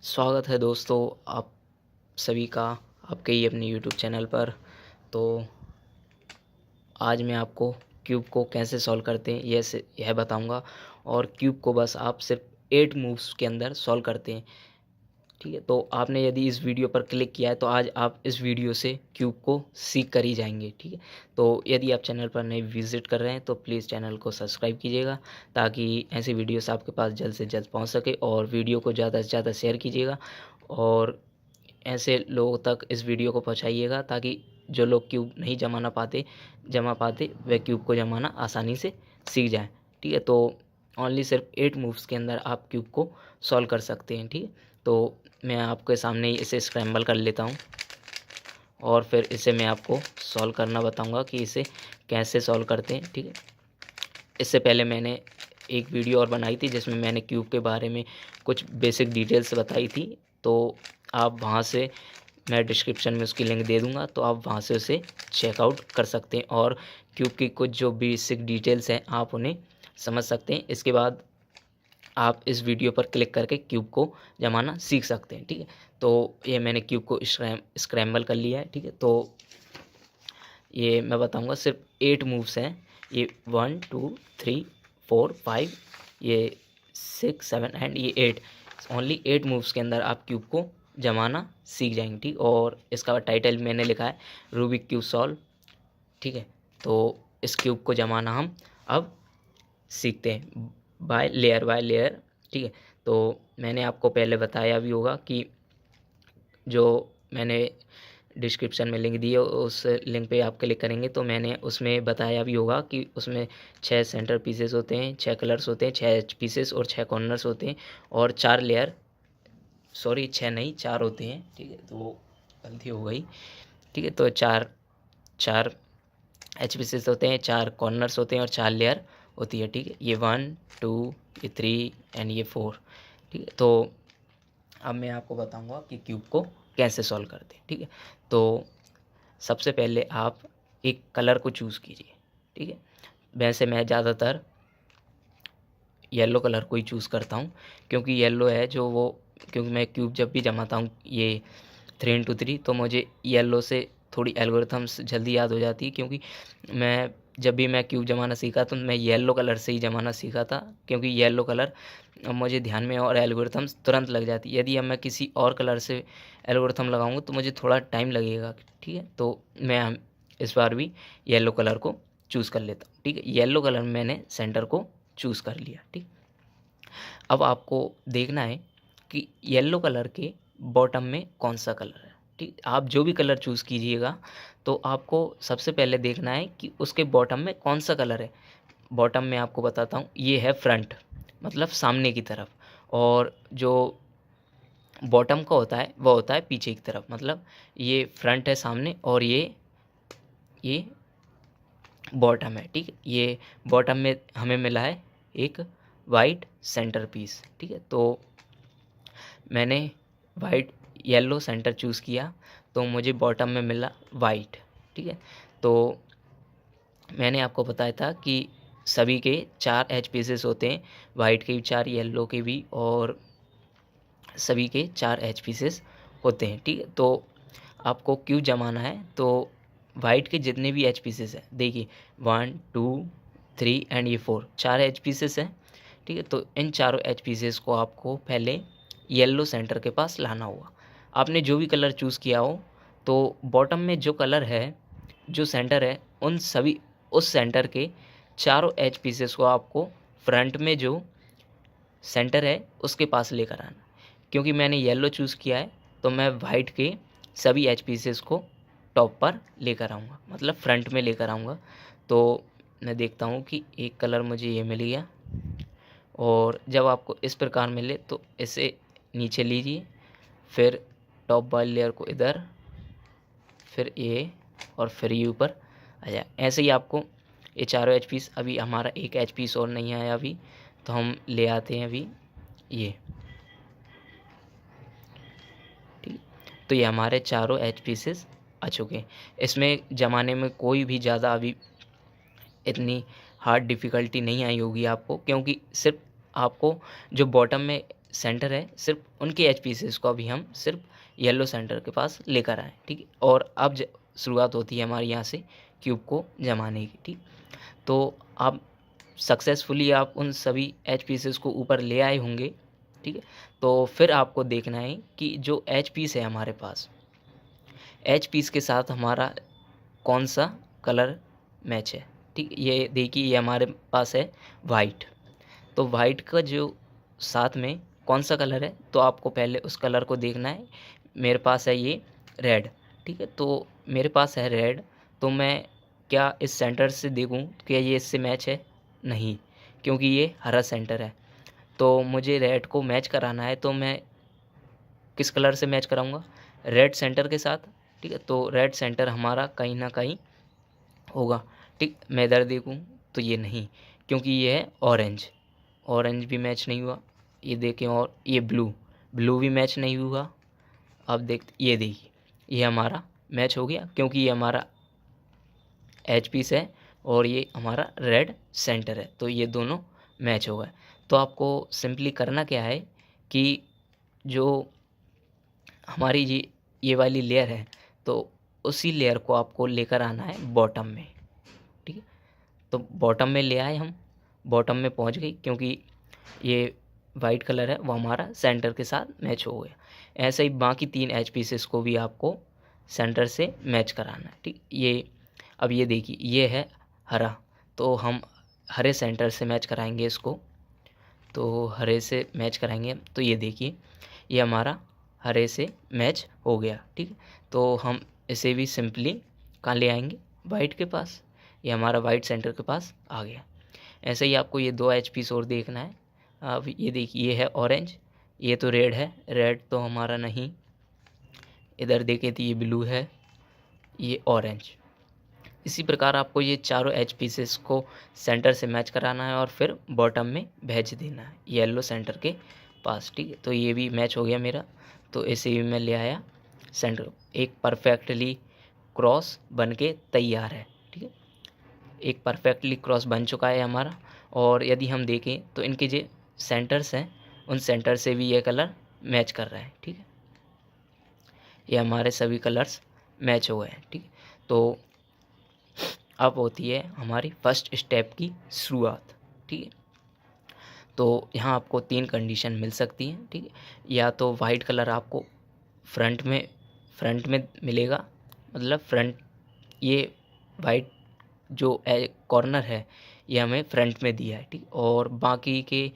स्वागत है दोस्तों आप सभी का आपके ही अपने यूट्यूब चैनल पर। तो आज मैं आपको क्यूब को कैसे सॉल्व करते हैं यह बताऊंगा। और क्यूब को बस आप सिर्फ 8 मूव्स के अंदर सॉल्व करते हैं। ठीक है, तो आपने यदि इस वीडियो पर क्लिक किया है तो आज आप इस वीडियो से क्यूब को सीख कर ही जाएंगे। ठीक है, तो यदि आप चैनल पर नए विजिट कर रहे हैं तो प्लीज़ चैनल को सब्सक्राइब कीजिएगा ताकि ऐसी वीडियोस आपके पास जल्द से जल्द पहुंच सके। और वीडियो को ज़्यादा से ज़्यादा शेयर कीजिएगा और ऐसे लोगों तक इस वीडियो को पहुंचाइएगा ताकि जो लोग क्यूब नहीं जमा पाते वह क्यूब को जमाना आसानी से सीख जाएं। ठीक है, तो ओनली सिर्फ 8 मूव्स के अंदर आप क्यूब को सॉल्व कर सकते हैं। ठीक है, तो मैं आपके सामने ही इसे स्क्रैम्बल कर लेता हूं और फिर इसे मैं आपको सॉल्व करना बताऊंगा कि इसे कैसे सॉल्व करते हैं। ठीक है, इससे पहले मैंने एक वीडियो और बनाई थी जिसमें मैंने क्यूब के बारे में कुछ बेसिक डिटेल्स बताई थी, तो आप वहां से मैं डिस्क्रिप्शन में उसकी लिंक दे दूंगा, तो आप वहां से उसे चेकआउट कर सकते हैं और क्यूब की कुछ जो बेसिक डिटेल्स हैं आप उन्हें समझ सकते हैं। इसके बाद आप इस वीडियो पर क्लिक करके क्यूब को जमाना सीख सकते हैं। ठीक है, तो ये मैंने क्यूब को स्क्रैम्बल कर लिया है। ठीक है, तो ये मैं बताऊंगा सिर्फ 8 मूव्स हैं। ये 1 2 3 4 5, ये 6 7 एंड ये 8, ओनली 8 मूव्स के अंदर आप क्यूब को जमाना सीख जाएंगे। ठीक, और इसका टाइटल मैंने लिखा है रूबिक क्यूब सॉल्व। ठीक है, तो इस क्यूब को जमाना हम अब सीखते हैं बाय लेयर। ठीक है, तो मैंने आपको पहले बताया भी होगा कि जो मैंने डिस्क्रिप्शन में लिंक दी है उस लिंक पे आप क्लिक करेंगे तो मैंने उसमें बताया भी होगा कि उसमें 6 सेंटर पीसेस होते हैं, 6 कलर्स होते हैं, 6 एज पीसेस और 6 कॉर्नर्स होते हैं और 4 लेयर, सॉरी 6 नहीं 4 होते हैं। ठीक है, तो गलती हो गई। ठीक है, तो चार चार एच पीसेस होते हैं, 4 कॉर्नर्स होते हैं और 4 लेयर होती है। ठीक है, ये 1 2 ये 3 एंड ये 4। ठीक है, तो अब मैं आपको बताऊंगा कि क्यूब को कैसे सॉल्व करते हैं। ठीक है, तो सबसे पहले आप एक कलर को चूज़ कीजिए। ठीक है, वैसे मैं ज़्यादातर येलो कलर को ही चूज़ करता हूँ क्योंकि येलो है जो वो, क्योंकि मैं क्यूब जब भी जमाता हूँ ये 3 into 3, तो मुझे येलो से थोड़ी एल्गोरिथम्स जल्दी याद हो जाती है क्योंकि जब भी मैं क्यूब जमाना सीखा तो मैं येलो कलर से ही जमाना सीखा था क्योंकि येलो कलर मुझे ध्यान में और एल्गोरिथम्स तुरंत लग जाती है। यदि अब मैं किसी और कलर से एल्गोरिथम लगाऊंगा तो मुझे थोड़ा टाइम लगेगा। ठीक है, तो मैं इस बार भी येलो कलर को चूज़ कर लेता हूँ। ठीक है, येलो कलर में मैंने सेंटर को चूज़ कर लिया। ठीक, अब आपको देखना है कि येलो कलर के बॉटम में कौन सा कलर है। ठीक, आप जो भी कलर चूज़ कीजिएगा तो आपको सबसे पहले देखना है कि उसके बॉटम में कौन सा कलर है। बॉटम में आपको बताता हूँ, ये है फ्रंट, मतलब सामने की तरफ, और जो बॉटम का होता है वो होता है पीछे की तरफ, मतलब ये फ्रंट है सामने और ये बॉटम है। ठीक है, ये बॉटम में हमें मिला है एक वाइट सेंटर पीस। ठीक है, तो मैंने वाइट येलो सेंटर चूज़ किया तो मुझे बॉटम में मिला वाइट। ठीक है, तो मैंने आपको बताया था कि सभी के 4 एच पीसेस होते हैं, वाइट के भी 4, येलो के भी, और सभी के 4 एच पीसेस होते हैं। ठीक है, तो आपको क्यों जमाना है तो वाइट के जितने भी एच पीसेस हैं, देखिए 1 2 3 एंड ये 4, 4 एच पीसेस हैं। ठीक है, तो इन चारों एच पीसेस को आपको पहले येलो सेंटर के पास लाना होगा। आपने जो भी कलर चूज़ किया हो तो बॉटम में जो कलर है, जो सेंटर है, उस सेंटर के चारों एच पीसेस को आपको फ्रंट में जो सेंटर है उसके पास लेकर आना। क्योंकि मैंने येलो चूज़ किया है तो मैं वाइट के सभी एच पीसेस को टॉप पर लेकर आऊँगा, मतलब फ्रंट में लेकर आऊँगा। तो मैं देखता हूँ कि एक कलर मुझे ये मिल गया, और जब आपको इस प्रकार मिले तो इसे नीचे लीजिए, फिर टॉप वाली लेयर को इधर, फिर ये, और फिर ये ऊपर आ जाए। ऐसे ही आपको ये चारों एच पीस, अभी हमारा एक एच पीस और नहीं आया अभी, तो हम ले आते हैं अभी ये। ठीक, तो ये हमारे चारों एच पीसेस आ चुके हैं। इसमें जमाने में कोई भी ज़्यादा अभी इतनी हार्ड डिफ़िकल्टी नहीं आई होगी आपको, क्योंकि सिर्फ आपको जो बॉटम में सेंटर है सिर्फ उनके एच पीसेस को अभी हम सिर्फ येलो सेंटर के पास लेकर आए, ठीक है। और अब शुरुआत होती है हमारी यहाँ से क्यूब को जमाने की, ठीक। तो आप सक्सेसफुली आप उन सभी एच पीसेस को ऊपर ले आए होंगे, ठीक है। तो फिर आपको देखना है कि जो एच पीस है हमारे पास, एच पीस के साथ हमारा कौन सा कलर मैच है, ठीक। ये देखिए, ये हमारे पास है वाइट। तो वाइट का जो साथ में कौन सा कलर है, तो आपको पहले उस कलर को देखना है। मेरे पास है ये रेड, ठीक है। तो मेरे पास है रेड, तो मैं क्या इस सेंटर से देखूं क्या ये इससे मैच है? नहीं, क्योंकि ये हरा सेंटर है। तो मुझे रेड को मैच कराना है, तो मैं किस कलर से मैच कराऊंगा? रेड सेंटर के साथ, ठीक है। तो रेड सेंटर हमारा कहीं ना कहीं होगा, ठीक। मैं इधर देखूं तो ये नहीं, क्योंकि ये है ऑरेंज, ऑरेंज भी मैच नहीं हुआ। ये देखें, और ये ब्लू, ब्लू भी मैच नहीं हुआ। अब ये देखिए, ये हमारा मैच हो गया, क्योंकि ये हमारा एच पीस है और ये हमारा रेड सेंटर है, तो ये दोनों मैच हो गए। तो आपको सिंपली करना क्या है कि जो हमारी ये वाली लेयर है, तो उसी लेयर को आपको लेकर आना है बॉटम में, ठीक है। तो बॉटम में ले आए हम, बॉटम में पहुंच गई, क्योंकि ये वाइट कलर है वो हमारा सेंटर के साथ मैच हो गया। ऐसे ही बाकी 3 एच पीसेस को भी आपको सेंटर से मैच कराना है, ठीक। ये अब ये देखिए, ये है हरा, तो हम हरे सेंटर से मैच कराएंगे इसको। तो हरे से मैच कराएंगे, तो ये देखिए, ये हमारा हरे से मैच हो गया, ठीक है। तो हम इसे भी सिंपली कहाँ ले आएंगे? वाइट के पास। ये हमारा वाइट सेंटर के पास आ गया। ऐसे ही आपको ये 2 एच पीस और देखना है। अब ये देखिए, ये है ऑरेंज, ये तो रेड है, रेड तो हमारा नहीं। इधर देखें तो ये ब्लू है, ये ऑरेंज। इसी प्रकार आपको ये चारों एच पीसेस को सेंटर से मैच कराना है और फिर बॉटम में भेज देना है येलो सेंटर के पास, ठीक है। तो ये भी मैच हो गया मेरा, तो इसे भी मैं ले आया सेंटर। एक परफेक्टली क्रॉस बन के तैयार है, ठीक है। एक परफेक्टली क्रॉस बन चुका है हमारा। और यदि हम देखें तो इनके जो सेंटर्स हैं, उन सेंटर से भी ये कलर मैच कर रहा है, ठीक है। ये हमारे सभी कलर्स मैच हो गए हैं, ठीक है। तो अब होती है हमारी फर्स्ट स्टेप की शुरुआत, ठीक है। तो यहाँ आपको 3 कंडीशन मिल सकती हैं, ठीक है। या तो वाइट कलर आपको फ्रंट में मिलेगा, मतलब फ्रंट, ये वाइट जो कॉर्नर है ये हमें फ्रंट में दिया है, ठीक। और बाकी के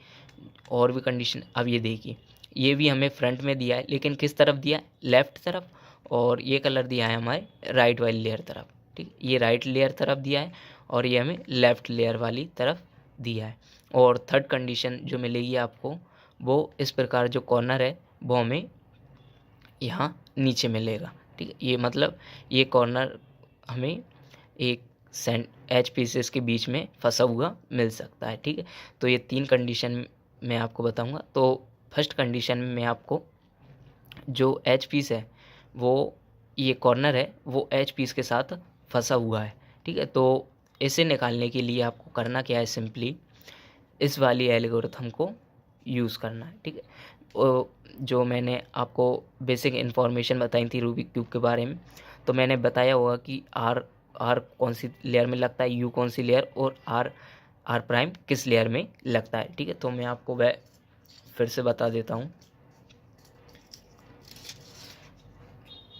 और भी कंडीशन, अब ये देखिए, ये भी हमें फ्रंट में दिया है, लेकिन किस तरफ दिया है? लेफ़्ट तरफ। और ये कलर दिया है हमारे राइट वाली लेयर तरफ, ठीक। ये राइट लेयर तरफ दिया है और ये हमें लेफ़्ट लेयर वाली तरफ दिया है। और थर्ड कंडीशन जो मिलेगी आपको, वो इस प्रकार जो कॉर्नर है वो हमें यहाँ नीचे मिलेगा, ठीक है। ये मतलब ये कॉर्नर हमें एक एच पीसेस के बीच में फंसा हुआ मिल सकता है, ठीक है। तो ये 3 कंडीशन मैं आपको बताऊंगा। तो फर्स्ट कंडीशन में मैं आपको जो एच पीस है, वो ये कॉर्नर है वो एच पीस के साथ फंसा हुआ है, ठीक है। तो इसे निकालने के लिए आपको करना क्या है? सिंपली इस वाली एल्गोरिथम को यूज़ करना है, ठीक है। जो मैंने आपको बेसिक इन्फॉर्मेशन बताई थी रूबिक क्यूब के बारे में, तो मैंने बताया होगा कि आर कौन सी लेयर में लगता है, यू कौन सी लेयर, और आर प्राइम किस लेयर में लगता है, ठीक है। तो मैं आपको वह फिर से बता देता हूँ।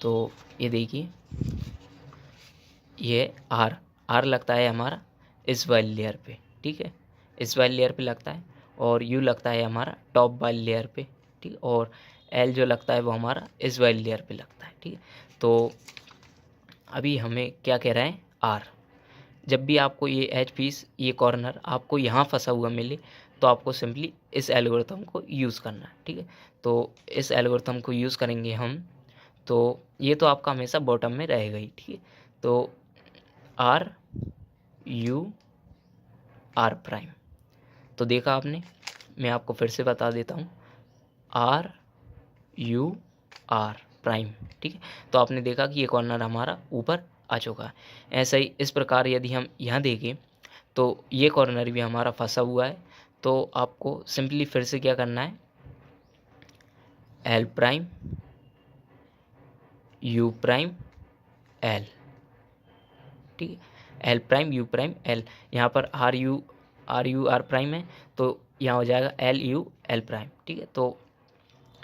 तो ये देखिए, ये आर लगता है हमारा इस वाली लेयर पे, ठीक है, इस वाली लेयर पे लगता है। और यू लगता है हमारा टॉप वाली लेयर पे, ठीक है। और एल जो लगता है वो हमारा इस वाली लेयर पे लगता है, ठीक है। तो अभी हमें क्या कह रहा है? आर। जब भी आपको ये एच पीस, ये कॉर्नर आपको यहाँ फंसा हुआ मिले, तो आपको सिंपली इस एल्गोरिथम को यूज़ करना है, ठीक है। तो इस एल्गोरिथम को यूज़ करेंगे हम, तो ये तो आपका हमेशा बॉटम में रहेगा ही, ठीक है। तो आर यू आर प्राइम, तो देखा आपने, मैं आपको फिर से बता देता हूँ, आर यू आर प्राइम, ठीक है। तो आपने देखा कि ये कॉर्नर हमारा ऊपर आ चुका है। ऐसा ही इस प्रकार यदि हम यहाँ देखें तो ये कॉर्नर भी हमारा फंसा हुआ है। तो आपको सिंपली फिर से क्या करना है? L prime U prime L, ठीक है, L prime U prime L. यहाँ पर आर यू आर प्राइम है, तो यहाँ हो जाएगा एल यू एल प्राइम, ठीक है। तो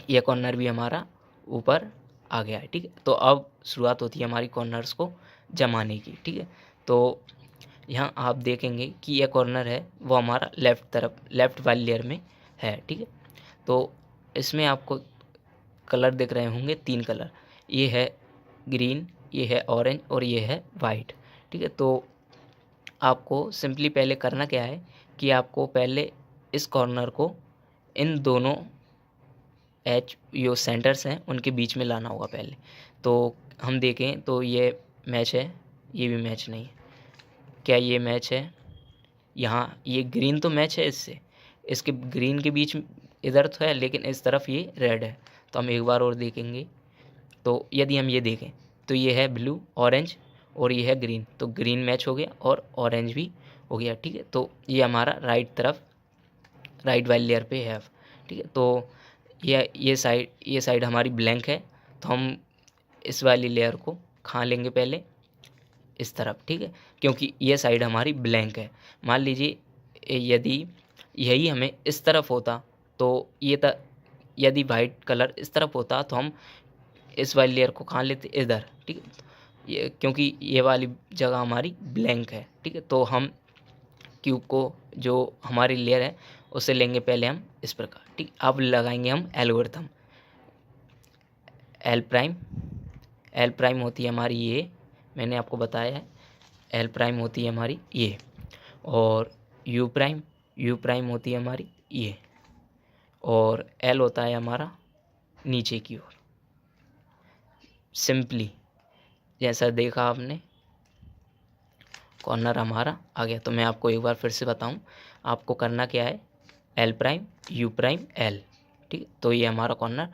यह कॉर्नर भी हमारा ऊपर आ गया है, ठीक है। तो अब शुरुआत होती है हमारी कॉर्नर्स को जमाने की, ठीक है। तो यहाँ आप देखेंगे कि यह कॉर्नर है वो हमारा लेफ़्ट तरफ, लेफ़्ट वाली लेयर में है, ठीक है। तो इसमें आपको कलर दिख रहे होंगे, 3 कलर, ये है ग्रीन, ये है ऑरेंज और ये है वाइट, ठीक है। तो आपको सिंपली पहले करना क्या है कि आपको पहले इस कॉर्नर को इन दोनों एच जो सेंटर्स हैं उनके बीच में लाना होगा पहले। तो हम देखें तो ये मैच है, ये भी मैच नहीं है। क्या ये मैच है? यहाँ ये ग्रीन तो मैच है इससे, इसके ग्रीन के बीच इधर तो है, लेकिन इस तरफ ये रेड है। तो हम एक बार और देखेंगे, तो यदि हम ये देखें तो ये है ब्लू ऑरेंज और ये है ग्रीन, तो ग्रीन मैच हो गया और ऑरेंज भी हो गया, ठीक है। तो ये हमारा राइट तरफ, राइट वाली लेयर पे है, ठीक है। तो ये साइड हमारी ब्लैंक है, तो हम इस वाली लेयर को खा लेंगे पहले इस तरफ, ठीक है, क्योंकि ये साइड हमारी ब्लैंक है। मान लीजिए यदि यही हमें इस तरफ होता तो यदि वाइट कलर इस तरफ होता तो हम इस वाली लेयर को खा लेते इधर, ठीक है। ये क्योंकि ये वाली जगह हमारी ब्लैंक है, ठीक है। तो हम क्यूब को, जो हमारी लेयर है, उसे लेंगे पहले हम इस प्रकार, ठीक। अब लगाएंगे हम एल्गोरिथम। एल प्राइम होती है हमारी ये, मैंने आपको बताया है, एल प्राइम होती है हमारी ये, और यू प्राइम होती है हमारी ये, और एल होता है हमारा नीचे की ओर। सिंपली जैसा देखा आपने, कॉर्नर हमारा आ गया। तो मैं आपको एक बार फिर से बताऊं, आपको करना क्या है, L prime U prime L, ठीक। तो ये हमारा कॉर्नर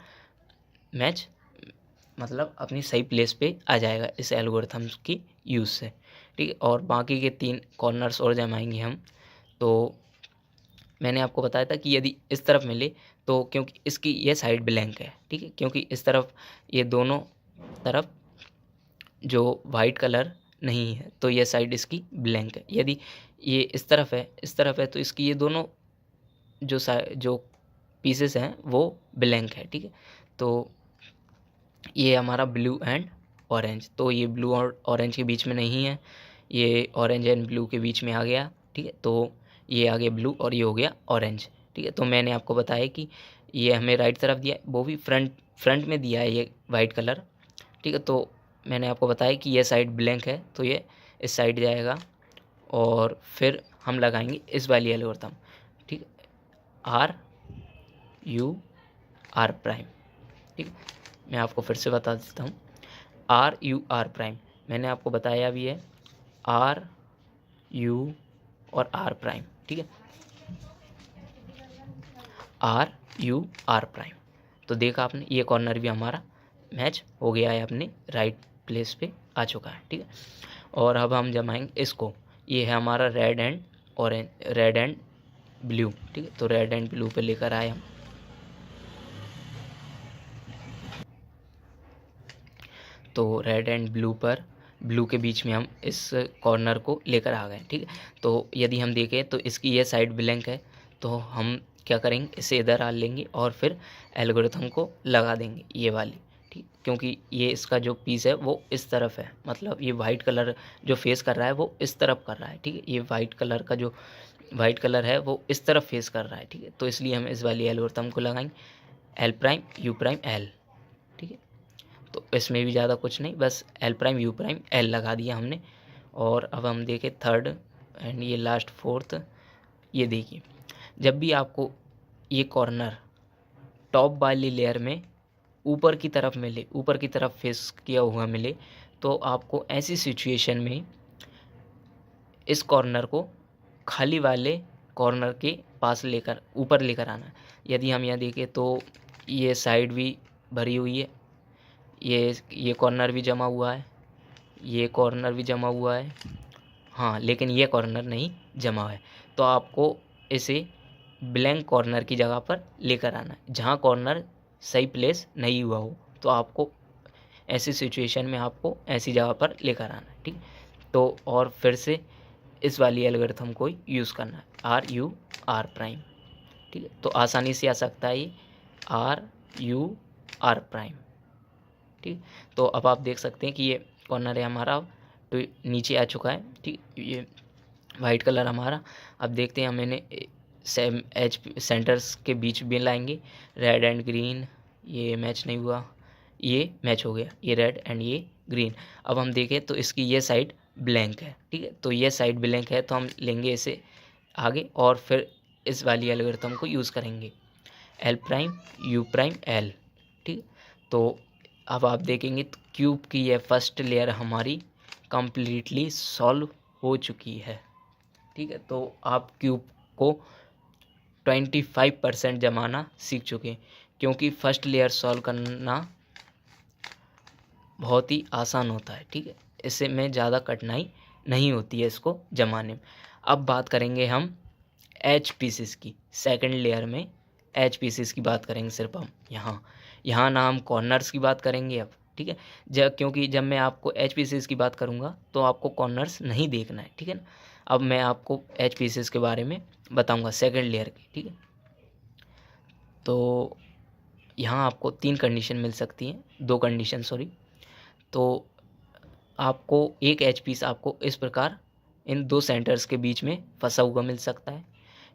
मैच, मतलब अपनी सही प्लेस पे आ जाएगा इस एल्गोरिथम्स की यूज़ से, ठीक है। और बाकी के 3 कॉर्नर्स और जमाएंगे हम। तो मैंने आपको बताया था कि यदि इस तरफ मिले तो, क्योंकि इसकी ये साइड ब्लैंक है, ठीक है, क्योंकि इस तरफ ये दोनों तरफ जो वाइट कलर नहीं है, तो ये साइड इसकी ब्लैंक है। यदि ये इस तरफ है तो इसकी ये दोनों जो पीसेस हैं वो ब्लैंक है, ठीक है। तो ये हमारा ब्लू एंड ऑरेंज, तो ये ब्लू और ऑरेंज के बीच में नहीं है, ये ऑरेंज एंड ब्लू के बीच में आ गया, ठीक है। तो ये आ गया ब्लू और ये हो गया ऑरेंज, ठीक है। तो मैंने आपको बताया कि ये हमें राइट तरफ दिया है, वो भी फ्रंट में दिया है ये वाइट कलर, ठीक है। तो मैंने आपको बताया कि ये साइड ब्लैंक है, तो ये इस साइड जाएगा और फिर हम लगाएंगे इस वाली एल्गोरिथम, ठीक है, आर यू आर प्राइम, ठीक है। मैं आपको फिर से बता देता हूँ, आर यू आर प्राइम मैंने आपको बताया भी है, आर यू और आर प्राइम, ठीक है, आर यू आर प्राइम। तो देखा आपने, ये कॉर्नर भी हमारा मैच हो गया है, अपने राइट प्लेस पे आ चुका है, ठीक है। और अब हम जमाएंगे इसको, ये है हमारा red and orange, red and blue, ठीक है। तो रेड एंड ब्लू पे लेकर आए हम, तो रेड एंड ब्लू पर, ब्लू के बीच में हम इस कॉर्नर को लेकर आ गए, ठीक है। तो यदि हम देखें तो इसकी ये साइड ब्लैंक है, तो हम क्या करेंगे, इसे इधर डाल लेंगे और फिर एल्गोरिथम को लगा देंगे ये वाली, ठीक, क्योंकि ये इसका जो पीस है वो इस तरफ है, मतलब ये वाइट कलर जो फेस कर रहा है वो इस तरफ कर रहा है, ठीक है। ये वाइट कलर का जो वाइट कलर है वो इस तरफ फेस कर रहा है, ठीक है। तो इसलिए हम इस वाली एल्गोरिथम को लगाएंगे, L prime U prime L, ठीक है। तो इसमें भी ज़्यादा कुछ नहीं, बस L prime U prime L लगा दिया हमने। और अब हम देखें थर्ड एंड ये लास्ट फोर्थ, ये देखिए, जब भी आपको ये कॉर्नर टॉप वाली लेयर में ऊपर की तरफ मिले, ऊपर की तरफ फेस किया हुआ मिले, तो आपको ऐसी सिचुएशन में इस कॉर्नर को खाली वाले कॉर्नर के पास लेकर ऊपर लेकर आना है। यदि हम यहाँ देखें तो ये साइड भी भरी हुई है, ये कॉर्नर भी जमा हुआ है, ये कॉर्नर भी जमा हुआ है, हाँ, लेकिन ये कॉर्नर नहीं जमा है। तो आपको इसे ब्लैंक कॉर्नर की जगह पर लेकर आना है, जहाँ कॉर्नर सही प्लेस नहीं हुआ हो, तो आपको ऐसी सिचुएशन में आपको ऐसी जगह पर लेकर आना है, ठीक। तो और फिर से इस वाली एल्गोरिथम को यूज़ करना है, आर यू आर प्राइम, ठीक है। तो आसानी से आ सकता है ये आर यू आर प्राइम, ठीक। तो अब आप देख सकते हैं कि ये कॉर्नर है हमारा, तो नीचे आ चुका है, ठीक। ये वाइट कलर हमारा, अब देखते हैं हम इन्हें सेम एज सेंटर्स के बीच में लाएंगे, रेड एंड ग्रीन, ये मैच नहीं हुआ, ये मैच हो गया, ये रेड एंड ये ग्रीन। अब हम देखें तो इसकी ये साइड ब्लैंक है, ठीक है। तो ये साइड ब्लैंक है, तो हम लेंगे इसे आगे और फिर इस वाली एल्गोरिथम को यूज़ करेंगे, L prime U prime L, ठीक। तो अब आप देखेंगे तो क्यूब की यह फर्स्ट लेयर हमारी कंप्लीटली सॉल्व हो चुकी है, ठीक है। तो आप क्यूब को 25% जमाना सीख चुके हैं, क्योंकि फर्स्ट लेयर सॉल्व करना बहुत ही आसान होता है, ठीक है। इससे में ज़्यादा कठिनाई नहीं होती है इसको जमाने में। अब बात करेंगे हम एच पीसेस की, सेकंड लेयर में एच पीसेस की बात करेंगे सिर्फ हम यहाँ ना हम कॉर्नर्स की बात करेंगे अब, ठीक है। क्योंकि जब मैं आपको एच पीसेस की बात करूँगा तो आपको कॉर्नर्स नहीं देखना है, ठीक है ना। अब मैं आपको एच पीसेस के बारे में बताऊँगा सेकंड लेयर की, ठीक है। तो यहाँ आपको 3 कंडीशन मिल सकती हैं, 2 कंडीशन सॉरी। तो आपको एक एच पीस आपको इस प्रकार इन 2 सेंटर्स के बीच में फंसा हुआ मिल सकता है,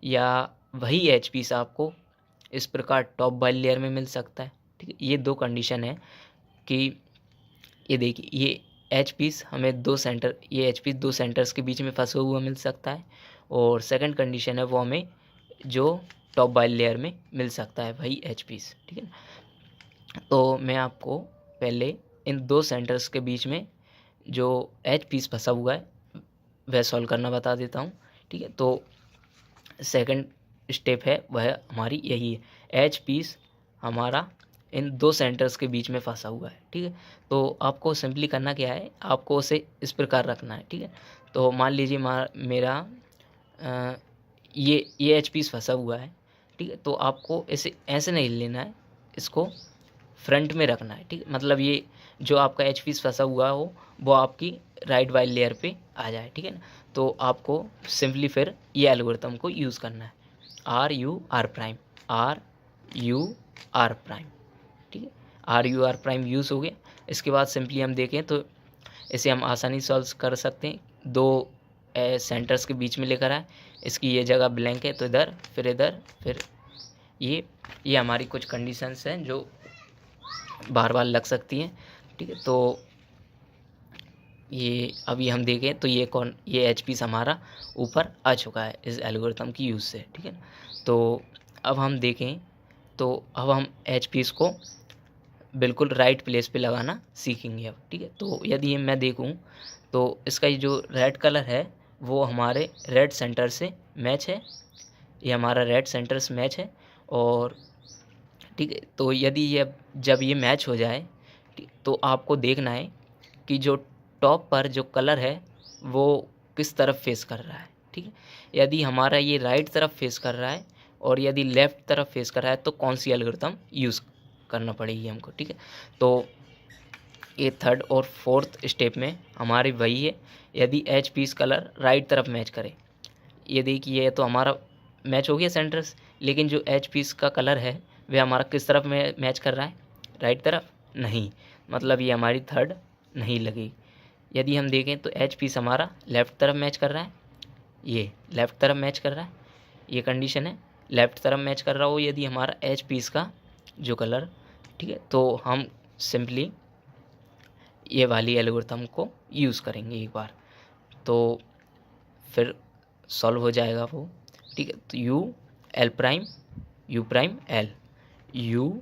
या वही एच पीस आपको इस प्रकार टॉप वाली लेयर में मिल सकता है, ठीक है। ये 2 कंडीशन है कि ये देखिए, ये एच पीस हमें ये एच पीस 2 सेंटर्स के बीच में फंसा हुआ मिल सकता है, और सेकंड कंडीशन है वो हमें जो टॉप वाली लेयर में मिल सकता है वही एच पीस, ठीक है। तो मैं आपको पहले इन 2 सेंटर्स के बीच में जो एच पीस फंसा हुआ है वह सॉल्व करना बता देता हूँ, ठीक है। तो सेकंड स्टेप है वह हमारी यही है, एच पीस हमारा इन 2 सेंटर्स के बीच में फंसा हुआ है, ठीक है। तो आपको सिंपली करना क्या है, आपको उसे इस प्रकार रखना है, ठीक है। तो मान लीजिए मेरा ये एच पीस फंसा हुआ है, ठीक है। तो आपको इसे ऐसे नहीं लेना है, इसको फ्रंट में रखना है, ठीक है। मतलब ये जो आपका एच पीस फंसा हुआ हो वो आपकी राइट वाली लेयर पे आ जाए, ठीक है ना। तो आपको सिंपली फिर ये एल्गोरिथम को यूज़ करना है, R U R prime, R U R prime, ठीक है। R U R prime use हो गया। इसके बाद सिंपली हम देखें तो इसे हम आसानी सॉल्व कर सकते हैं, 2 सेंटर्स के बीच में लेकर आए, इसकी ये जगह ब्लैंक है तो इधर फिर ये हमारी कुछ कंडीशंस हैं जो बार बार लग सकती हैं, ठीक है। तो ये अभी हम देखें तो ये एच पीस हमारा ऊपर आ चुका है इस एल्गोरिथम की यूज़ से, ठीक है। तो अब हम देखें तो अब हम एच पीस को बिल्कुल राइट प्लेस पे लगाना सीखेंगे अब, ठीक है। तो यदि मैं देखूं तो इसका ये जो रेड कलर है वो हमारे रेड सेंटर से मैच है, ये हमारा रेड सेंटर से मैच है, और ठीक है। तो यदि ये जब ये मैच हो जाए तो आपको देखना है कि जो टॉप पर जो कलर है वो किस तरफ फेस कर रहा है, ठीक है। यदि हमारा ये राइट तरफ फेस कर रहा है और यदि लेफ़्ट तरफ फेस कर रहा है तो कौन सी एल्गोरिथम यूज़ करना पड़ेगी हमको, ठीक है। तो ये थर्ड और फोर्थ स्टेप में हमारी वही है, यदि एच पीस कलर राइट तरफ मैच करे, ये देखिए तो हमारा मैच हो गया सेंटर्स, लेकिन जो एच पीस का कलर है वह हमारा किस तरफ में मैच कर रहा है, राइट तरफ नहीं, मतलब ये हमारी थर्ड नहीं लगी। यदि हम देखें तो एच पीस हमारा लेफ़्ट तरफ मैच कर रहा है, ये लेफ़्ट तरफ मैच कर रहा है, ये कंडीशन है, लेफ़्ट तरफ मैच कर रहा हो यदि हमारा एच पीस का जो कलर, ठीक है। तो हम सिंपली ये वाली एल्गोरिथम को यूज़ करेंगे एक बार, तो फिर सॉल्व हो जाएगा वो, ठीक है। तो you L prime U prime L, you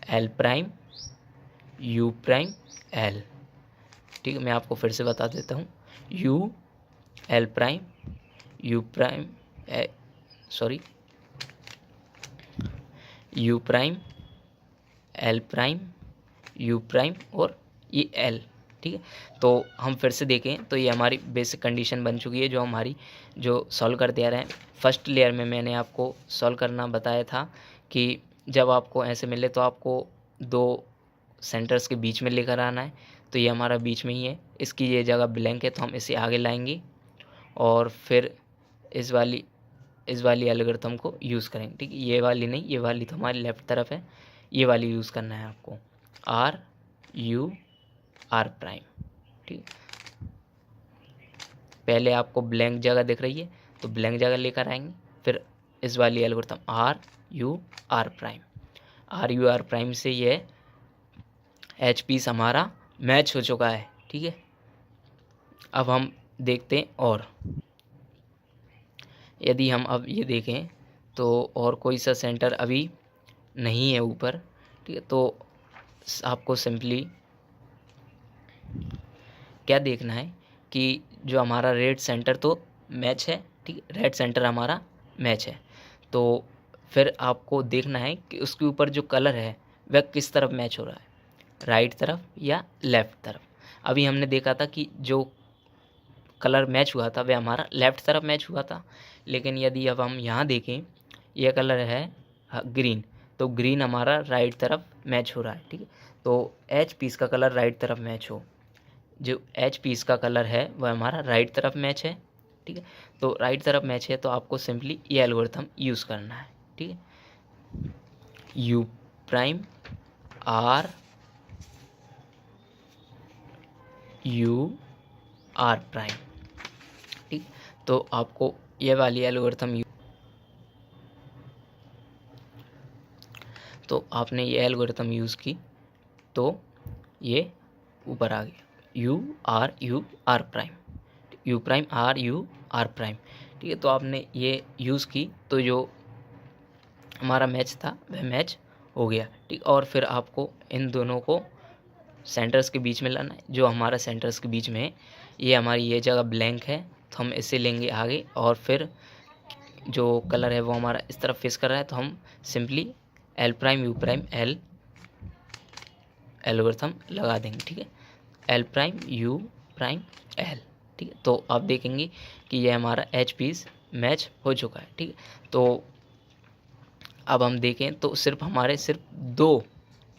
L prime U prime L, ठीक है। मैं आपको फिर से बता देता हूँ, you L prime U prime sorry you prime L prime U prime और ये एल, ठीक है। तो हम फिर से देखें तो ये हमारी बेसिक कंडीशन बन चुकी है जो हमारी जो सॉल्व करते आ रहे हैं। फर्स्ट लेयर में मैंने आपको सॉल्व करना बताया था कि जब आपको ऐसे मिले तो आपको दो सेंटर्स के बीच में लेकर आना है। तो ये हमारा बीच में ही है, इसकी ये जगह ब्लैंक है तो हम इसे आगे लाएंगे और फिर इस वाली एल्गोरिथम को यूज़ करेंगे। ठीक है, ये वाली नहीं, ये वाली तो हमारी लेफ़्ट तरफ है, ये वाली यूज़ करना है आपको, आर यू आर प्राइम। ठीक, पहले आपको ब्लैंक जगह दिख रही है तो ब्लैंक जगह लेकर आएंगे, फिर इस वाली algorithm R U R prime. R U R prime से ये एच पीस हमारा मैच हो चुका है। ठीक है, अब हम देखते हैं और यदि हम अब ये देखें तो और कोई सा सेंटर अभी नहीं है ऊपर। ठीक है, तो आपको सिंपली क्या देखना है कि जो हमारा रेड सेंटर तो मैच है। ठीक है, रेड सेंटर हमारा मैच है, तो फिर आपको देखना है कि उसके ऊपर जो कलर है वह किस तरफ मैच हो रहा है, राइट तरफ या लेफ़्ट तरफ। अभी हमने देखा था कि जो कलर मैच हुआ था वह हमारा लेफ़्ट तरफ मैच हुआ था, लेकिन यदि अब हम यहाँ देखें, यह कलर है ग्रीन, तो ग्रीन हमारा राइट तरफ मैच हो रहा है। ठीक है, तो एच पीस का कलर राइट तरफ मैच हो, जो एच पीस का कलर है वह हमारा राइट तरफ मैच है। ठीक है, तो राइट तरफ मैच है तो आपको सिंपली ये एल्गोरिथम यूज़ करना है। ठीक है, U prime R U R prime. ठीक, तो आपको ये वाली एल्गोरिथम तो आपने ये एल्गोरिथम यूज़ की तो ये ऊपर आ गया, U R prime, U prime R U R prime. ठीक है, तो आपने ये यूज़ की तो जो हमारा मैच था वह मैच हो गया। ठीक, और फिर आपको इन दोनों को सेंटर्स के बीच में लाना है। जो हमारा सेंटर्स के बीच में है, ये हमारी ये जगह ब्लैंक है तो हम इसे लेंगे आगे, और फिर जो कलर है वो हमारा इस तरफ फेस कर रहा है तो हम simply L prime U prime L algorithm लगा देंगे। ठीक है, L prime U prime L. ठीक है, तो आप देखेंगे कि ये हमारा एच पीस मैच हो चुका है। ठीक है, तो अब हम देखें तो सिर्फ दो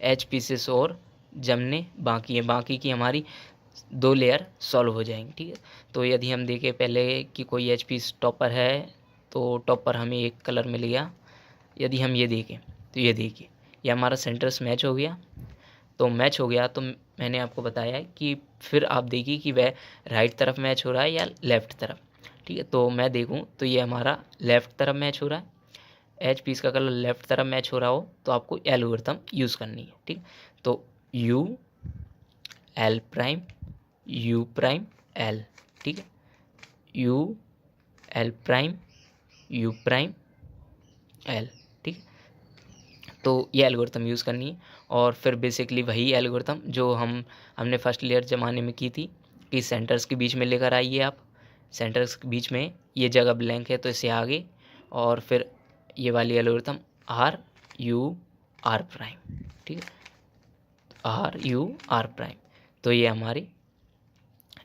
एच पीसेस और जमने बाकी है, बाकी की हमारी दो लेयर सॉल्व हो जाएंगी। ठीक है, तो यदि हम देखें पहले कि कोई एच पीस टॉपर है तो टॉपर हमें एक कलर मिल गया। यदि हम ये देखें तो ये देखिए, ये हमारा सेंटर्स मैच हो गया। तो मैच हो गया तो मैंने आपको बताया है कि फिर आप देखिए कि वह राइट तरफ मैच हो रहा है या लेफ़्ट तरफ। ठीक है, तो मैं देखूं तो ये हमारा लेफ़्ट तरफ मैच हो रहा है, एच पीस का कलर लेफ़्ट तरफ मैच हो रहा हो तो आपको एल्गोरिथम यूज़ करनी है। ठीक, तो you L prime U prime L. ठीक है, you L prime U prime L. ठीक है, तो ये एल्गोरिथम यूज़ करनी है, और फिर बेसिकली वही एल्गोरिथम जो हमने फर्स्ट लेयर ज़माने में की थी कि सेंटर्स के बीच में लेकर आइए आप, सेंटर्स के बीच में ये जगह ब्लैंक है तो इसे आगे, और फिर ये वाली algorithm R U R prime. ठीक है, आर यू आर प्राइम, तो ये हमारी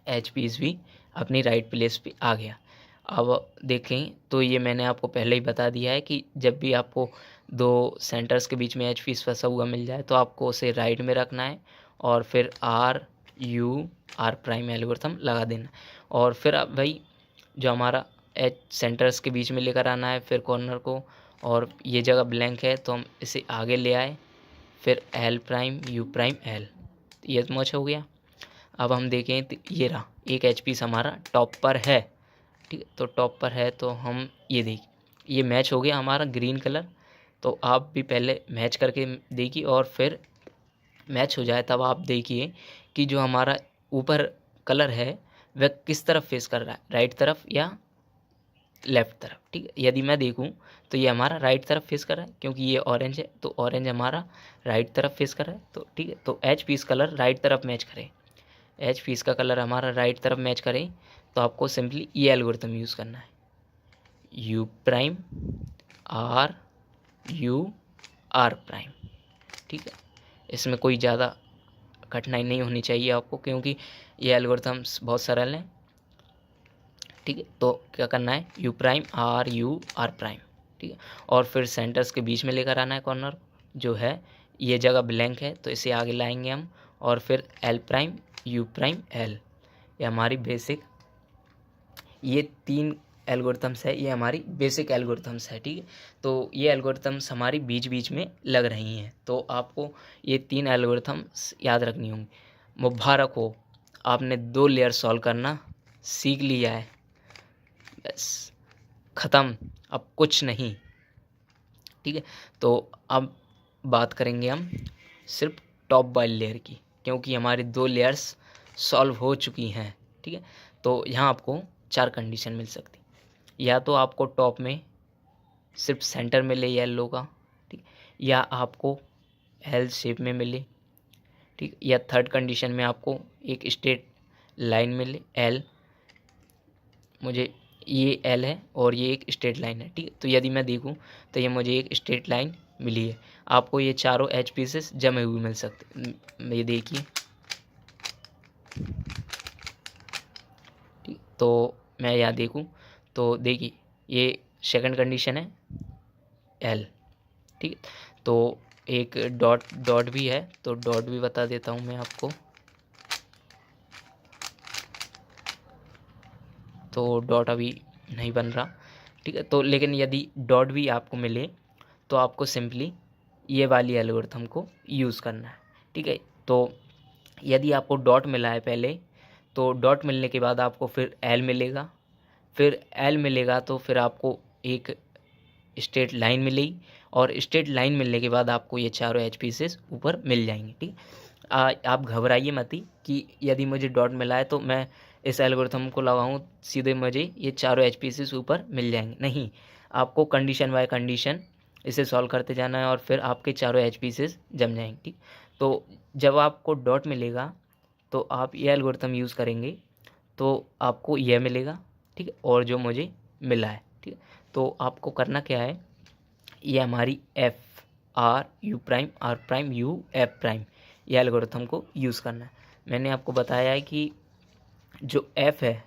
एच पीस भी अपनी राइट प्लेस पे आ गया। अब देखें तो ये मैंने आपको पहले ही बता दिया है कि जब भी आपको दो सेंटर्स के बीच में एच पीस फंसा हुआ मिल जाए तो आपको उसे राइट में रखना है और फिर R U R prime algorithm लगा देना, और फिर अब भाई जो हमारा एच सेंटर्स के बीच में लेकर आना है फिर कॉर्नर को, और ये जगह ब्लैंक है तो हम इसे आगे ले आए, फिर L prime U prime L, ये तो मैच हो गया। अब हम देखें तो ये रहा एक एच पीस हमारा टॉप पर है। ठीक है, तो टॉप पर है तो हम ये देखिए ये मैच हो गया हमारा ग्रीन कलर। तो आप भी पहले मैच करके देखिए और फिर मैच हो जाए तब आप देखिए कि जो हमारा ऊपर कलर है वह किस तरफ फेस कर रहा है, राइट तरफ या लेफ़्ट तरफ। ठीक है, यदि मैं देखूं तो ये हमारा राइट तरफ फेस कर रहा है क्योंकि ये ऑरेंज है तो ऑरेंज हमारा राइट तरफ फेस कर रहा है। तो ठीक है, तो एच पीस कलर राइट तरफ मैच करें, एच पीस का कलर हमारा राइट तरफ मैच करें तो आपको सिंपली ये एल्गोरिथम यूज़ करना है, U prime R U R prime. ठीक है, इसमें कोई ज़्यादा कठिनाई नहीं होनी चाहिए आपको क्योंकि ये एल्गोरिथम्स बहुत सरल हैं। ठीक है, तो क्या करना है, U prime R U R prime. ठीक है, और फिर सेंटर्स के बीच में लेकर आना है कॉर्नर, जो है ये जगह ब्लैंक है, तो इसे आगे लाएंगे हम, और फिर L prime U prime L, ये हमारी बेसिक, ये 3 एल्गोरिथम्स है, ये हमारी बेसिक एल्गोरिथम्स है। ठीक है, तो ये एल्गोरिथम्स हमारी बीच बीच में लग रही हैं, तो आपको ये 3 एल्गोरिथम्स याद रखनी होंगी। मुबारक हो, आपने 2 लेयर सॉल्व करना सीख लिया है, बस ख़त्म, अब कुछ नहीं। ठीक है, तो अब बात करेंगे हम सिर्फ टॉप वाली लेयर की, क्योंकि हमारी 2 लेयर्स सॉल्व हो चुकी हैं। ठीक है, तो यहाँ आपको 4 कंडीशन मिल सकती, या तो आपको टॉप में सिर्फ सेंटर मिले येलो का, ठीक, या आपको एल शेप में मिले, ठीक, या थर्ड कंडीशन में आपको एक स्ट्रेट लाइन मिले एल, मुझे ये एल है और ये एक स्ट्रेट लाइन है। ठीक है, तो यदि मैं देखूं तो ये मुझे एक स्ट्रेट लाइन मिली है। आपको ये चारों एच पीसेस जमे हुए मिल सकते, ये देखिए। ठीक, तो मैं यहाँ देखूं तो देखिए ये सेकंड कंडीशन है एल। ठीक, तो एक डॉट डॉट भी है, तो डॉट भी बता देता हूँ मैं आपको। तो डॉट अभी नहीं बन रहा। ठीक है, तो लेकिन यदि डॉट भी आपको मिले तो आपको सिंपली ये वाली एल्गोरिथम को यूज़ करना है। ठीक है, तो यदि आपको डॉट मिला है पहले, तो डॉट मिलने के बाद आपको फिर एल मिलेगा, फिर एल मिलेगा तो फिर आपको एक स्ट्रेट लाइन मिलेगी, और स्ट्रेट लाइन मिलने के बाद आपको ये चारों एच पीसेस ऊपर मिल जाएंगे। ठीक, आप घबराइए मत ही कि यदि मुझे डॉट मिला है तो मैं इस एल्गोरिथम को लगाऊं सीधे मुझे ये चारों एच पीसेस ऊपर मिल जाएंगे, नहीं, आपको कंडीशन बाय कंडीशन इसे सॉल्व करते जाना है और फिर आपके चारों एच पीसेस जम जाएंगे। ठीक, तो जब आपको डॉट मिलेगा तो आप ये एल्गोरिथम यूज़ करेंगे तो आपको यह मिलेगा। ठीक है, और जो मुझे मिला है। ठीक है, तो आपको करना क्या है, ये हमारी F R U prime R prime U F prime, ये एल्गोरिथम को यूज़ करना है। मैंने आपको बताया है कि जो एफ है,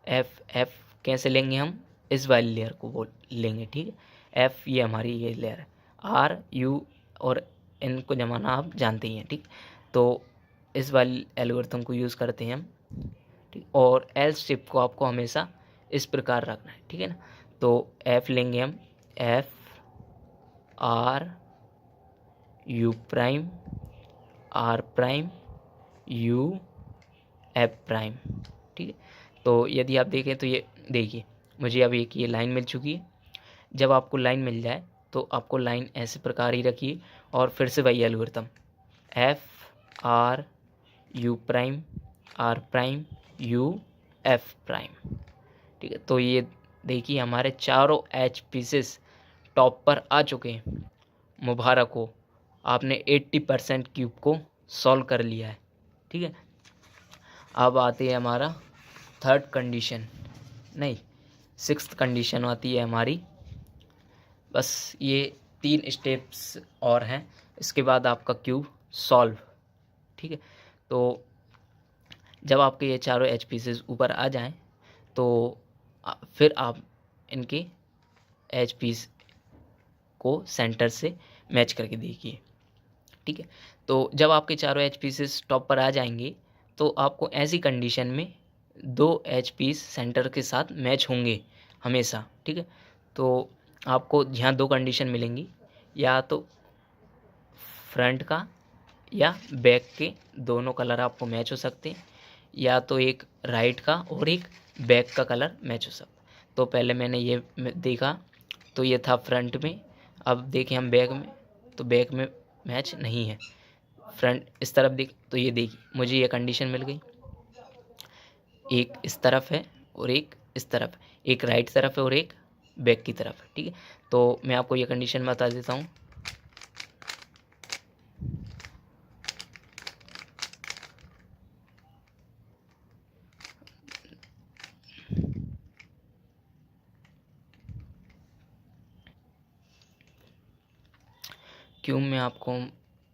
एफ कैसे लेंगे हम, इस वाली लेयर को बोल लेंगे। ठीक है, एफ ये हमारी ये लेयर है, आर यू और इनको जमाना आप जानते ही हैं। ठीक, तो इस वाली एल्गोरिथम को यूज़ करते हैं हम। ठीक, और एल स्टेप को आपको हमेशा इस प्रकार रखना है। ठीक है ना, तो एफ लेंगे हम, F R U prime R prime U F prime. ठीक है, तो यदि आप देखें तो ये देखिए मुझे अब एक ये लाइन मिल चुकी है। जब आपको लाइन मिल जाए तो आपको लाइन ऐसे प्रकार ही रखिए, और फिर से वही algorithm F R U prime R prime U F prime. ठीक है, तो ये देखिए हमारे चारों एच पीसेस टॉप पर आ चुके हैं। मुबारक हो, आपने 80% क्यूब को सॉल्व कर लिया है। ठीक है, अब आती है हमारा थर्ड कंडीशन, नहीं 6th कंडीशन आती है हमारी। बस ये 3 स्टेप्स और हैं, इसके बाद आपका क्यूब सॉल्व। ठीक है, तो जब आपके ये चारों एच पीसेस ऊपर आ जाएं तो फिर आप इनके एच पीस को सेंटर से मैच करके देखिए। ठीक है, तो जब आपके चारों एच पीसेस टॉप पर आ जाएंगे तो आपको ऐसी कंडीशन में 2 एच पीस सेंटर के साथ मैच होंगे हमेशा। ठीक है, तो आपको यहाँ 2 कंडीशन मिलेंगी, या तो फ्रंट का या बैक के दोनों कलर आपको मैच हो सकते हैं, या तो एक राइट का और एक बैक का कलर मैच हो सकता है। तो पहले मैंने ये देखा तो ये था फ्रंट में, अब देखें हम बैक में, तो बैक में मैच नहीं है। फ्रंट इस तरफ देख तो ये देखिए मुझे ये कंडीशन मिल गई, एक इस तरफ है और एक इस तरफ है, एक राइट तरफ है और एक बैक की तरफ है। ठीक है, तो मैं आपको ये कंडीशन बता देता हूँ। क्यों में आपको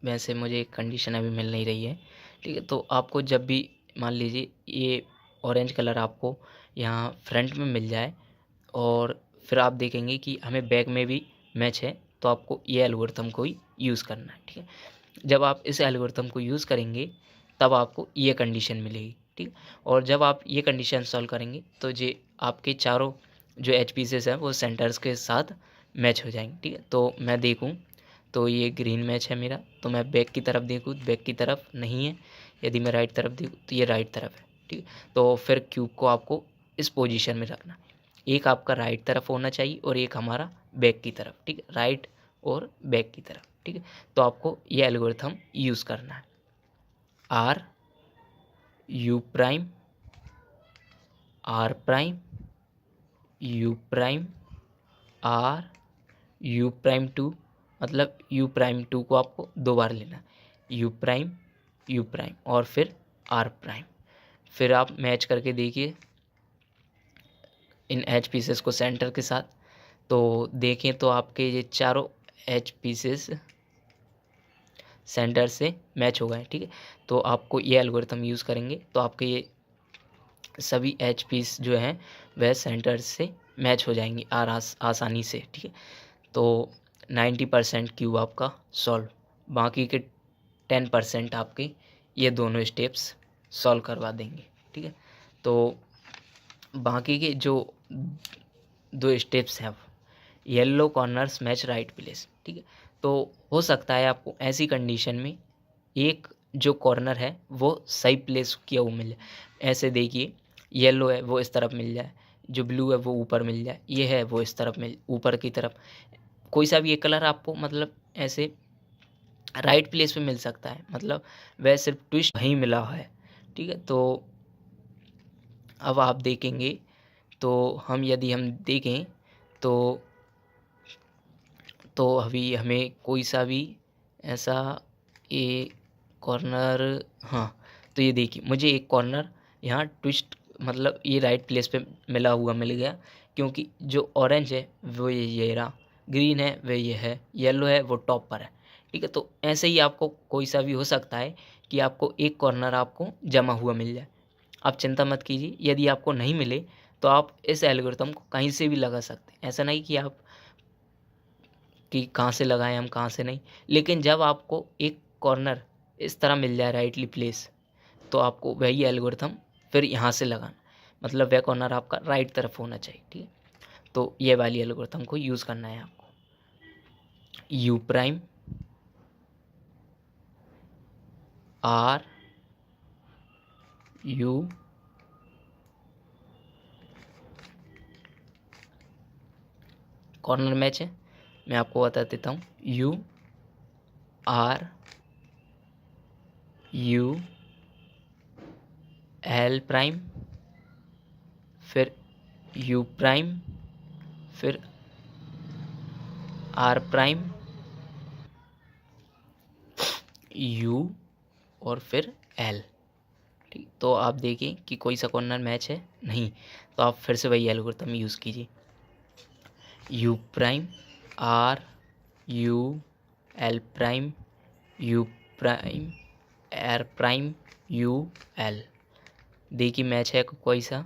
वैसे मुझे एक कंडीशन अभी मिल नहीं रही है। ठीक है, तो आपको जब भी मान लीजिए ये ऑरेंज कलर आपको यहाँ फ्रंट में मिल जाए और फिर आप देखेंगे कि हमें बैक में भी मैच है, तो आपको ये एल्गोरिथम को ही यूज़ करना है, ठीक है। जब आप इस एल्गोरिथम को यूज़ करेंगे तब आपको ये कंडीशन मिलेगी, ठीक। और जब आप ये कंडीशन सॉल्व करेंगे तो ये आपके चारों जो एच पीसेस हैं वो सेंटर्स के साथ मैच हो जाएंगे, ठीक है। तो मैं देखूं तो ये ग्रीन मैच है मेरा, तो मैं बैक की तरफ देखूं, बैक की तरफ नहीं है। यदि मैं राइट तरफ देखूं तो ये राइट तरफ है, ठीक है। तो फिर क्यूब को आपको इस पोजीशन में रखना, एक आपका राइट तरफ होना चाहिए और एक हमारा बैक की तरफ, ठीक है, राइट और बैक की तरफ, ठीक है। तो आपको ये एल्गोरिथम यूज़ करना है, R U prime R prime U prime R U prime two, मतलब यू प्राइम टू को आपको दो बार लेना है, यू प्राइम और फिर आर प्राइम। फिर आप मैच करके देखिए इन एच पीसेस को सेंटर के साथ, तो देखें तो आपके ये चारों एच पीसेस सेंटर से मैच हो गए, ठीक है। तो आपको ये एल्गोरिथम यूज़ करेंगे तो आपके ये सभी एच पीस जो हैं वह सेंटर से मैच हो जाएंगी आसानी से, ठीक है। तो 90% क्यूब आपका सॉल्व, बाकी के 10% आपके ये दोनों स्टेप्स सॉल्व करवा देंगे, ठीक है। तो बाकी के जो दो स्टेप्स हैं, yellow corners match right place, ठीक है। तो हो सकता है आपको ऐसी कंडीशन में एक जो कॉर्नर है वो सही प्लेस किया हुआ मिल जाए। ऐसे देखिए, येलो है वो इस तरफ मिल जाए, जो ब्लू है वो ऊपर मिल जाए, ये है वो इस तरफ मिल, ऊपर की तरफ कोई सा भी एक कलर आपको मतलब ऐसे राइट प्लेस पे मिल सकता है, मतलब वह सिर्फ ट्विस्ट वहीं मिला है, ठीक है। तो अब आप देखेंगे तो यदि हम देखें तो अभी हमें कोई सा भी ऐसा ये कॉर्नर, हाँ, तो ये देखिए मुझे एक कॉर्नर यहाँ ट्विस्ट मतलब ये राइट प्लेस पे मिला हुआ मिल गया, क्योंकि जो ऑरेंज है वो ये रहा, ग्रीन है वह ये है, येलो है वो टॉप पर है, ठीक है। तो ऐसे ही आपको कोई सा भी हो सकता है कि आपको एक कॉर्नर आपको जमा हुआ मिल जाए। आप चिंता मत कीजिए, यदि आपको नहीं मिले तो आप इस एल्गोरिथम को कहीं से भी लगा सकते हैं। ऐसा नहीं कि आप कि कहाँ से लगाएं हम, कहाँ से नहीं, लेकिन जब आपको एक कॉर्नर इस तरह मिल जाए राइटली प्लेस, तो आपको वही एल्गोरिथम फिर यहाँ से लगाना, मतलब वह कॉर्नर आपका राइट तरफ होना चाहिए, ठीक है। तो ये वाली एल्गोरिथम को यूज़ करना है आपको, U prime R U corner match है, मैं आपको बता देता हूँ, U R U L prime, फिर यू प्राइम, फिर आर प्राइम, यू और फिर एल, ठीक। तो आप देखिए कि कोई सा कॉर्नर मैच है नहीं, तो आप फिर से वही एल्गोरिथम यूज़ कीजिए, U prime R U L prime U prime R prime U L. देखिए मैच है कोई सा,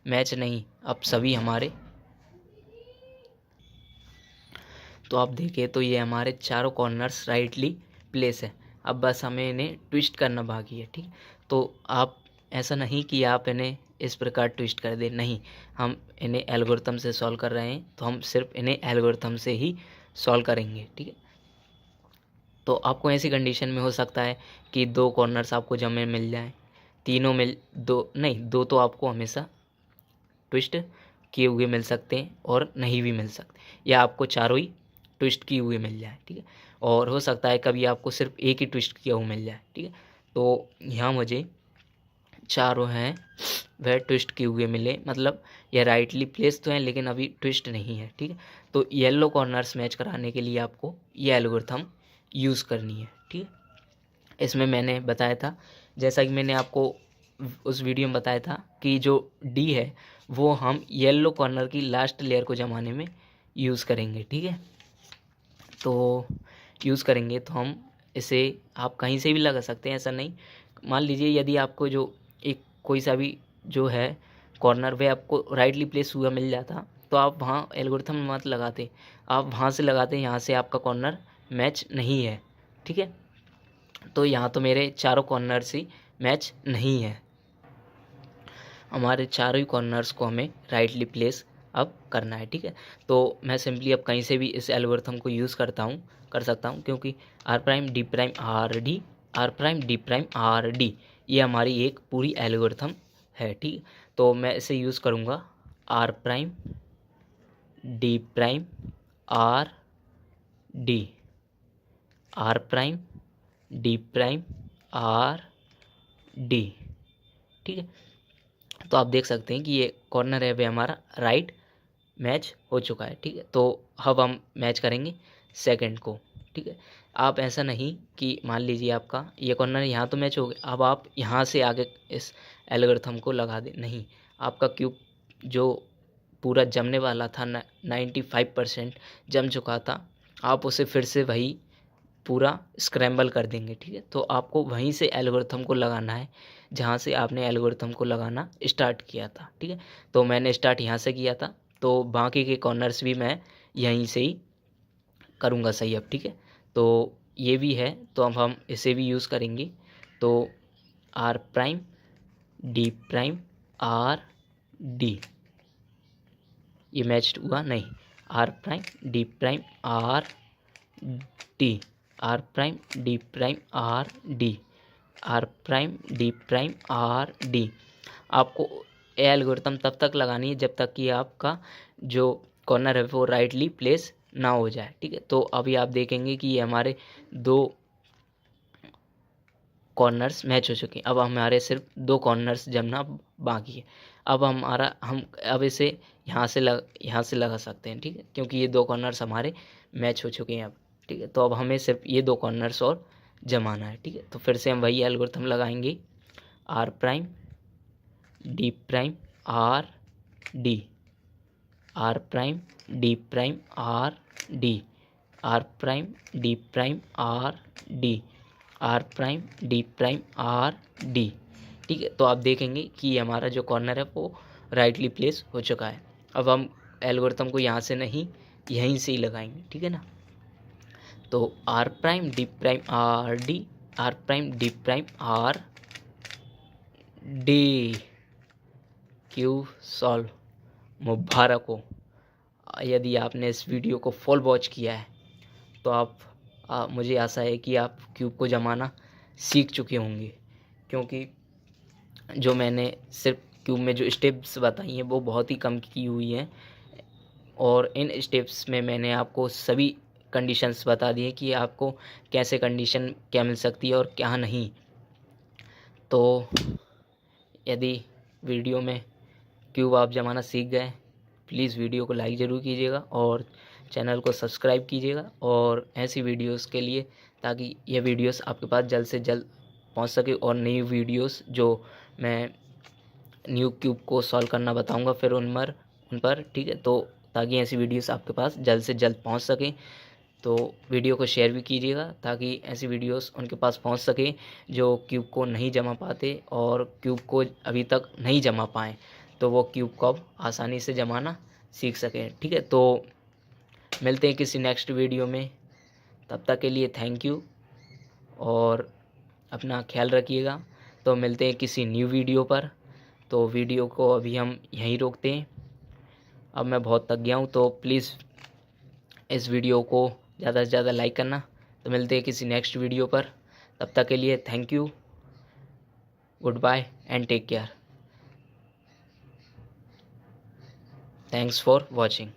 मैच नहीं, अब सभी हमारे, तो आप देखिए तो ये हमारे चारों कॉर्नर्स राइटली प्लेस है। अब बस हमें इन्हें ट्विस्ट करना बाकी है, ठीक। तो आप ऐसा नहीं कि आप इन्हें इस प्रकार ट्विस्ट कर दें, नहीं, हम इन्हें एल्गोरिथम से सॉल्व कर रहे हैं तो हम सिर्फ इन्हें एल्गोरिथम से ही सॉल्व करेंगे, ठीक है। तो आपको ऐसी कंडीशन में हो सकता है कि दो कॉर्नर्स आपको जमे मिल जाएं, तीनों मिल, दो नहीं, दो तो आपको हमेशा ट्विस्ट किए हुए मिल सकते हैं और नहीं भी मिल सकते, या आपको चारों ही ट्विस्ट किए हुए मिल जाए, ठीक है। और हो सकता है कभी आपको सिर्फ एक ही ट्विस्ट किया हुआ मिल जाए, ठीक है। तो यहाँ मुझे चारों हैं वह ट्विस्ट किए हुए मिले, मतलब यह राइटली प्लेस तो हैं लेकिन अभी ट्विस्ट नहीं है, ठीक है। तो येलो कॉर्नर्स मैच कराने के लिए आपको ये एल्गोरिथम यूज़ करनी है, ठीक है। इसमें मैंने बताया था, जैसा कि मैंने आपको उस वीडियो में बताया था कि जो डी है वो हम येलो कॉर्नर की लास्ट लेयर को जमाने में यूज़ करेंगे, ठीक है। तो यूज़ करेंगे तो हम इसे आप कहीं से भी लगा सकते हैं, ऐसा नहीं। मान लीजिए यदि आपको जो एक कोई सा भी जो है कॉर्नर वह आपको राइटली प्लेस हुआ मिल जाता, तो आप वहाँ एल्गोरिथम मत लगाते, आप वहाँ से लगाते यहाँ से आपका कॉर्नर मैच नहीं है, ठीक है। तो यहाँ तो मेरे चारों कॉर्नर्स ही मैच नहीं है, हमारे चारों ही कॉर्नर्स को हमें राइटली प्लेस अब करना है, ठीक है। तो मैं सिंपली अब कहीं से भी इस एल्गोरिथम को यूज़ कर सकता हूँ, क्योंकि R prime D prime R D, R prime D prime R D, ये हमारी एक पूरी एल्गोरिथम है, ठीक। तो मैं इसे यूज़ करूँगा R prime D prime R D, R prime D prime R D, ठीक है। तो आप देख सकते हैं कि ये कॉर्नर है वे हमारा राइट मैच हो चुका है, ठीक है। तो अब हम मैच करेंगे सेकंड को, ठीक है। आप ऐसा नहीं कि मान लीजिए आपका ये कॉर्नर यहाँ तो मैच हो गया, अब आप यहाँ से आगे इस एल्गोरिथम को लगा दें, नहीं, आपका क्यूब जो पूरा जमने वाला था 95% जम चुका था, आप उसे फिर से वही पूरा स्क्रैम्बल कर देंगे, ठीक है। तो आपको वहीं से एल्गोरिथम को लगाना है जहाँ से आपने एल्गोरिथम को लगाना स्टार्ट किया था, ठीक है। तो मैंने स्टार्ट यहाँ से किया था, तो बाकी के कॉर्नर्स भी मैं यहीं से ही करूँगा सही अब, ठीक है। तो ये भी है, तो अब हम इसे भी यूज़ करेंगे। तो R prime D prime R D, ये मैच हुआ नहीं, R prime D prime R D, R prime D prime R D, R prime D prime R D. आपको ये एल्गोरिथम तब तक लगानी है जब तक कि आपका जो कॉर्नर है वो राइटली प्लेस ना हो जाए, ठीक है। तो अभी आप देखेंगे कि ये हमारे दो कॉर्नर्स मैच हो चुके हैं, अब हमारे सिर्फ दो कॉर्नर्स जमना बाकी है। अब हम अब इसे यहाँ से लगा सकते हैं, ठीक है, क्योंकि ये दो कॉर्नर्स हमारे मैच हो चुके हैं अब, ठीक है। तो अब हमें सिर्फ ये दो कॉर्नर्स और जमाना है, ठीक है। तो फिर से हम वही एल्गोरिथम लगाएंगे, R prime D prime R D, R prime D prime R D, R prime D prime R D, R prime D prime R D, ठीक है। तो आप देखेंगे कि हमारा जो कॉर्नर है वो राइटली प्लेस हो चुका है। अब हम एल्गोरिथम को यहाँ से नहीं, यहीं से ही लगाएंगे, ठीक है ना। तो R prime D prime R D, R prime D prime R D, cube solve मुबारक हो। यदि आपने इस वीडियो को फुल वॉच किया है तो मुझे आशा है कि आप क्यूब को जमाना सीख चुके होंगे, क्योंकि जो मैंने सिर्फ क्यूब में जो स्टेप्स बताई हैं वो बहुत ही कम की हुई हैं, और इन स्टेप्स में मैंने आपको सभी कंडीशंस बता दी हैं कि आपको कैसे कंडीशन क्या मिल सकती है और क्या नहीं। तो यदि वीडियो में क्यूब आप जमाना सीख गए, प्लीज़ वीडियो को लाइक ज़रूर कीजिएगा और चैनल को सब्सक्राइब कीजिएगा, और ऐसी वीडियोस के लिए, ताकि यह वीडियोस आपके पास जल्द से जल्द पहुंच सके, और नई वीडियोस जो मैं न्यू क्यूब को सॉल्व करना बताऊंगा फिर उन पर, ठीक है। तो ताकि ऐसी वीडियोस आपके पास जल्द से जल्द पहुंच सके, तो वीडियो को शेयर भी कीजिएगा ताकि ऐसी वीडियोस उनके पास पहुंच सके जो क्यूब को नहीं जमा पाते और क्यूब को अभी तक नहीं जमा पाएँ, तो वो क्यूब को अब आसानी से जमाना सीख सकें, ठीक है। तो मिलते हैं किसी नेक्स्ट वीडियो में, तब तक के लिए थैंक यू और अपना ख्याल रखिएगा। तो मिलते हैं किसी न्यू वीडियो पर। तो वीडियो को अभी हम यहीं रोकते हैं, अब मैं बहुत थक गया हूँ, तो प्लीज़ इस वीडियो को ज़्यादा से ज़्यादा लाइक करना। तो मिलते हैं किसी नेक्स्ट वीडियो पर, तब तक के लिए thank you, goodbye and take care, thanks for watching.